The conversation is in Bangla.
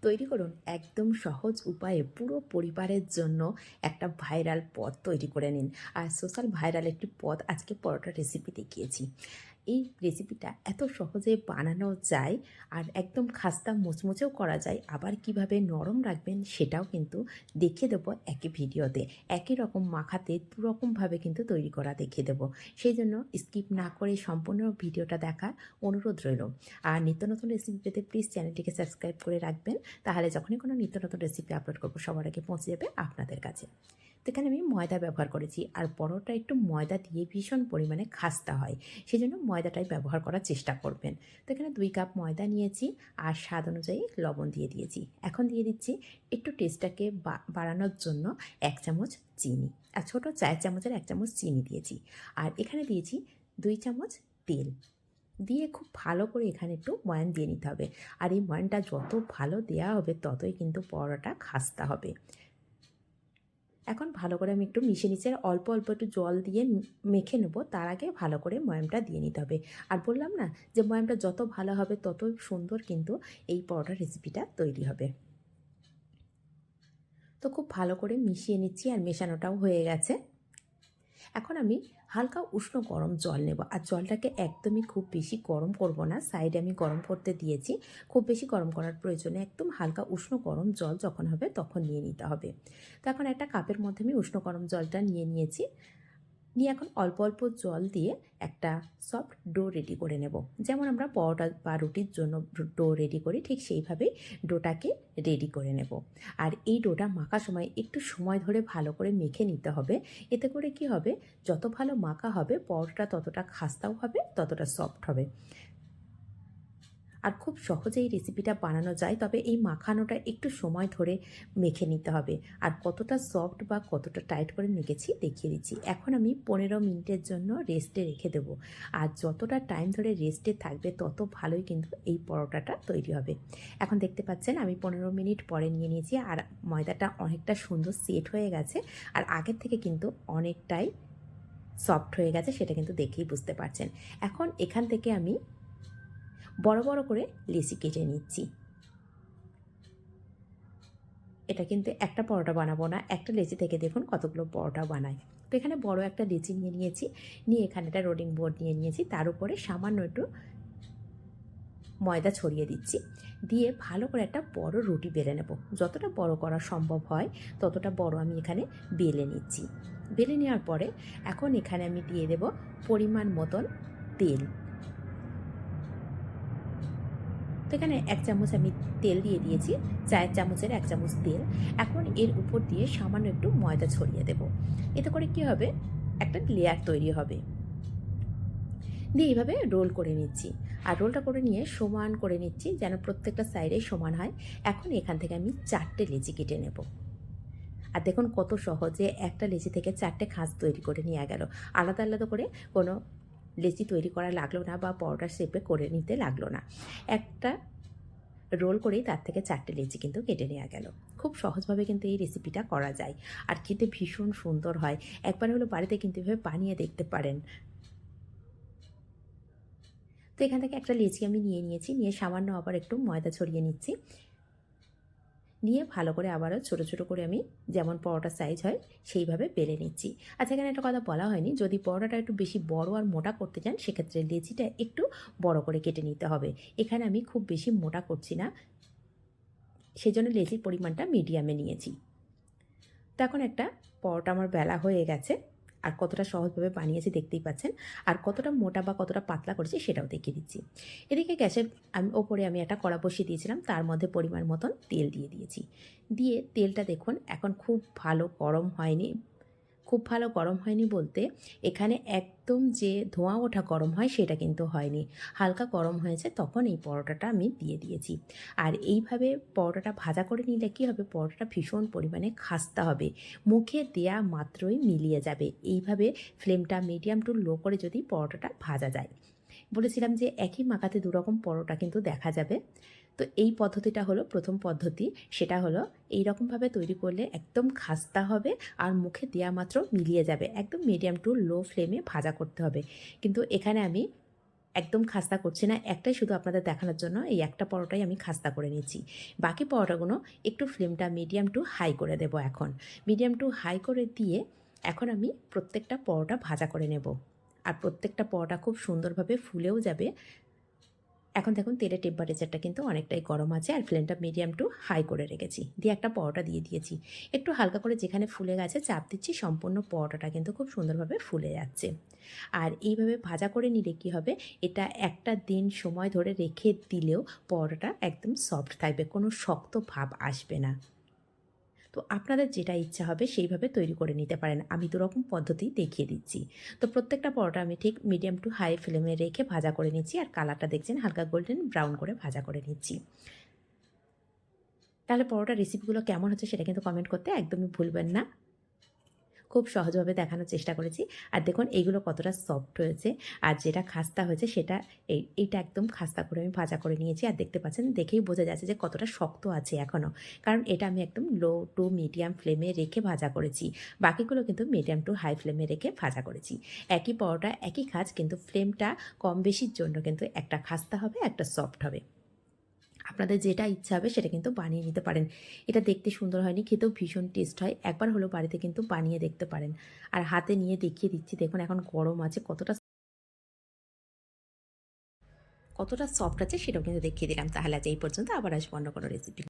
তৈরি করুন একদম সহজ উপায়ে পুরো পরিবারের জন্য একটা ভাইরাল পদ তৈরি করে নিন। আর সোশ্যাল ভাইরাল একটি পদ আজকে পরোটা রেসিপি দেখিয়েছি। এই রেসিপিটা এত সহজে বানানো যায় আর একদম খাস্তা মুচমুচেও করা যায়। আবার কিভাবে নরম রাখবেন সেটাও কিন্তু দেখিয়ে দেবো একই ভিডিওতে। একই রকম মাখাতে দুরকমভাবে কিন্তু তৈরি করা দেখিয়ে দেবো। সেই জন্য স্কিপ না করে সম্পূর্ণ ভিডিওটা দেখার অনুরোধ রইল। আর নিত্য নতুন রেসিপি পেতে প্লিজ চ্যানেলটিকে সাবস্ক্রাইব করে রাখবেন। তাহলে যখনই কোনো নিত্য নতুন রেসিপি আপলোড করবো সবার আগে পৌঁছে যাবে আপনাদের কাছে। তো এখানে আমি ময়দা ব্যবহার করেছি, আর পরোটা একটু ময়দা দিয়ে ভীষণ পরিমাণে খাস্তা হয়, সেই জন্য ময়দাটাই ব্যবহার করার চেষ্টা করবেন। তো এখানে 2 কাপ ময়দা নিয়েছি আর স্বাদ অনুযায়ী লবণ দিয়ে দিয়েছি। এখন দিয়ে দিচ্ছি একটু টেস্টটাকে বাড়ানোর জন্য 1 চামচ চিনি, আর ছোটো চায়ের চামচের 1 চামচ চিনি দিয়েছি। আর এখানে দিয়েছি 2 চামচ তেল দিয়ে খুব ভালো করে এখানে একটু ময়ান দিয়ে নিতে হবে। আর এই ময়ানটা যত ভালো দেওয়া হবে ততই কিন্তু পরোটা খাস্তা হবে। এখন ভালো করে আমি একটু মিশিয়ে নিচ্ছি, আর অল্প অল্প একটু জল দিয়ে মেখে নেব। তার আগে ভালো করে ময়ামটা দিয়ে নিতে হবে। আর বললাম না যে ময়ামটা যত ভালো হবে তত সুন্দর কিন্তু এই পরোটা রেসিপিটা তৈরি হবে। তো খুব ভালো করে মিশিয়ে নিচ্ছি, আর মেশানোটাও হয়ে গেছে। এখন আমি হালকা উষ্ণ গরম জল নেব, আর জলটাকে একদমই খুব বেশি গরম করব না, সাইডে আমি গরম করতে দিয়েছি। খুব বেশি গরম করার প্রয়োজনে একদম হালকা উষ্ণ গরম জল যখন হবে তখন নিয়ে নিতে হবে। তো এখন একটা কাপের মধ্যে আমি উষ্ণ গরম জলটা নিয়ে নিয়েছি। নিয়ে এখন অল্প অল্প জল দিয়ে একটা সফট ডো রেডি করে নেব। যেমন আমরা পরোটা বা রুটির জন্য ডো রেডি করি, ঠিক সেইভাবেই ডোটাকে রেডি করে নেব। আর এই ডোটা মাখার সময় একটু সময় ধরে ভালো করে মেখে নিতে হবে। এতে করে কি হবে, যত ভালো মাখা হবে পরোটা ততটা খাস্তাও হবে, ততটা সফট হবে। আর খুব সহজেই রেসিপিটা বানানো যায়, তবে এই মাখানোটা একটু সময় ধরে মেখে নিতে হবে। আর কতটা সফট বা কতটা টাইট করে মেখেছি দেখিয়ে দিচ্ছি। এখন আমি 15 মিনিটের জন্য রেস্টে রেখে দেবো। আর যতটা টাইম ধরে রেস্টে থাকবে তত ভালোই কিন্তু এই পরোটাটা তৈরি হবে। এখন দেখতে পাচ্ছেন আমি 15 মিনিট পরে নিয়ে নিয়েছি, আর ময়দাটা অনেকটা সুন্দর সেট হয়ে গেছে, আর আগের থেকে কিন্তু অনেকটাই সফট হয়ে গেছে, সেটা কিন্তু দেখেই বুঝতে পারছেন। এখন এখান থেকে আমি বড় বড় করে লেচি কেটে নিচ্ছি। এটা কিন্তু একটা পরোটা বানাবো না, একটা লেচি থেকে দেখুন কতগুলো পরোটা বানাই। তো এখানে বড় একটা লেচি নিয়ে নিয়েছি, নিয়ে এখানে একটা রোলিং বোর্ড নিয়ে নিয়েছি, তার উপরে সামান্য একটু ময়দা ছড়িয়ে দিচ্ছি। দিয়ে ভালো করে একটা বড় রুটি বেলে নেব। যতটা বড় করা সম্ভব হয় ততটা বড় আমি এখানে বেলে নিচ্ছি। বেলে নেওয়ার পরে এখন এখানে আমি দিয়ে দেব পরিমাণ মতন তেল। তো এখানে 1 চামচ আমি তেল দিয়ে দিয়েছি, চায়ের চামচের 1 চামচ তেল। এখন এর উপর দিয়ে সামান্য একটু ময়দা ছড়িয়ে দেব। এতে করে কি হবে, একটা লেয়ার তৈরি হবে। দিয়ে এইভাবে রোল করে নিচ্ছি, আর রোলটা করে নিয়ে সমান করে নিচ্ছি যেন প্রত্যেকটা সাইডেই সমান হয়। এখন এখান থেকে আমি 4টে লেচি কেটে নেব। আর দেখুন কত সহজে একটা লেচি থেকে 4টে খাঁজ তৈরি করে নেওয়া গেল। আলাদা আলাদা করে কোনো লেচি তৈরি করা লাগলো না, বা পরোটার শেপে করে নিতে লাগলো না। একটা রোল করেই তার থেকে 4টে লেচি কিন্তু কেটে নেওয়া গেল। খুব সহজভাবে কিন্তু এই রেসিপিটা করা যায়, আর খেতে ভীষণ সুন্দর হয়। একবার হলো বাড়িতে কিন্তু এভাবে বানিয়ে দেখতে পারেন। তো এখান থেকে একটা লেচি আমি নিয়ে নিয়েছি, নিয়ে সামান্য আবার একটু ময়দা ছড়িয়ে নিচ্ছি। নিয়ে ভালো করে আবারও ছোটো ছোটো করে আমি যেমন পরোটার সাইজ হয় সেইভাবে বেলে নিচ্ছি। আচ্ছা, এখানে একটা কথা বলা হয়নি, যদি পরোটাটা একটু বেশি বড় আর মোটা করতে চান সেক্ষেত্রে লেচিটা একটু বড় করে কেটে নিতে হবে। এখানে আমি খুব বেশি মোটা করছি না, সেজন্য লেচির পরিমাণটা মিডিয়ামে নিয়েছি। তো এখন একটা পরোটা আমার বেলা হয়ে গেছে, আর কতটা সহজভাবে বানিয়েছি দেখতেই পাচ্ছেন। আর কতটা মোটা বা কতটা পাতলা করেছি সেটাও দেখিয়ে দিচ্ছি। এদিকে গ্যাসের ওপরে আমি একটা কড়া বসিয়ে দিয়েছিলাম, তার মধ্যে পরিমাণ মতন তেল দিয়ে দিয়েছি। দিয়ে তেলটা দেখুন এখন খুব ভালো গরম হয়নি। খুব ভালো গরম হয়নি বলতে এখানে একদম যে ধোঁয়া ওঠা গরম হয় সেটা কিন্তু হয়নি, হালকা গরম হয়েছে, তখন এই পরোটাটা আমি দিয়ে দিয়েছি। আর এইভাবে পরোটাটা ভাজা করে নিলে কী হবে, পরোটাটা ভীষণ পরিমাণে খাস্তা হবে, মুখে দেয়া মাত্রই মিলিয়ে যাবে। এইভাবে ফ্লেমটা মিডিয়াম টু লো করে যদি পরোটাটা ভাজা যায়। বলেছিলাম যে একই মাখাতে দুরকম পরোটা কিন্তু দেখা যাবে। তো এই পদ্ধতিটা হলো প্রথম পদ্ধতি, সেটা হলো এই রকমভাবে তৈরি করলে একদম খাস্তা হবে, আর মুখে দেওয়া মাত্র মিলিয়ে যাবে। একদম মিডিয়াম টু লো ফ্লেমে ভাজা করতে হবে। কিন্তু এখানে আমি একদম খাস্তা করছি না। একটাই শুধু আপনাদের দেখানোর জন্য এই একটা পরোটাই আমি খাস্তা করে নিচ্ছি। বাকি পরোটাগুলো একটু ফ্লেমটা মিডিয়াম টু হাই করে দেব এখন। মিডিয়াম টু হাই করে দিয়ে এখন আমি প্রত্যেকটা পরোটা ভাজা করে নেব। আর প্রত্যেকটা পরোটা খুব সুন্দরভাবে ফুলেও যাবে। এখন দেখুন তেলের টেম্পারেচারটা কিন্তু অনেকটাই গরম আছে আর ফ্লেমটা মিডিয়াম টু হাই করে রেখেছি। দিয়ে একটা পরোটা দিয়ে দিয়েছি। একটু হালকা করে যেখানে ফুলে গেছে চাপ দিচ্ছি, সম্পূর্ণ পরোটাটা কিন্তু খুব সুন্দরভাবে ফুলে যাচ্ছে। আর এইভাবে ভাজা করে নিলে কী হবে, এটা একটা দিন সময় ধরে রেখে দিলেও পরোটাটা একদম সফট থাকবে, কোনো শক্ত ভাব আসবে না। তো আপনাদের যেটা ইচ্ছা হবে সেইভাবে তৈরি করে নিতে পারেন। আমি দুরকম পদ্ধতি দেখিয়ে দিচ্ছি। তো প্রত্যেকটা পরোটা আমি ঠিক মিডিয়াম টু হাই ফ্লেমে রেখে ভাজা করে নিচ্ছি। আর কালারটা দেখছেন হালকা গোল্ডেন ব্রাউন করে ভাজা করে নিচ্ছি। তাহলে পরোটার রেসিপিগুলো কেমন হচ্ছে সেটা কিন্তু কমেন্ট করতে একদমই ভুলবেন না। খুব সহজভাবে দেখানোর চেষ্টা করেছি। আর দেখুন এইগুলো কতটা সফট হয়েছে। আর যেটা খাস্তা হয়েছে সেটা এইটা একদম খাস্তা করে আমি ভাজা করে নিয়েছি। আর দেখতে পাচ্ছেন, দেখেই বোঝা যাচ্ছে যে কতটা শক্ত আছে এখনও। কারণ এটা আমি একদম লো টু মিডিয়াম ফ্লেমে রেখে ভাজা করেছি। বাকিগুলো কিন্তু মিডিয়াম টু হাই ফ্লেমে রেখে ভাজা করেছি। একই পরোটা একই কাজ, কিন্তু ফ্লেমটা কম বেশির জন্য কিন্তু একটা খাস্তা হবে, একটা সফট হবে। আপনাদের যেটা ইচ্ছা হবে সেটা কিন্তু বানিয়ে নিতে পারেন। এটা দেখতে সুন্দর হয়নি, খেতেও ভীষণ টেস্ট হয়। একবার হলেও বাড়িতে কিন্তু বানিয়ে দেখতে পারেন। আর হাতে নিয়ে দেখিয়ে দিচ্ছি, দেখুন এখন গরম আছে, কতটা সফট আছে সেটাও কিন্তু দেখিয়ে দিলাম। তাহলে আজ এই পর্যন্ত, আবার আসবো অন্য কোনো রেসিপি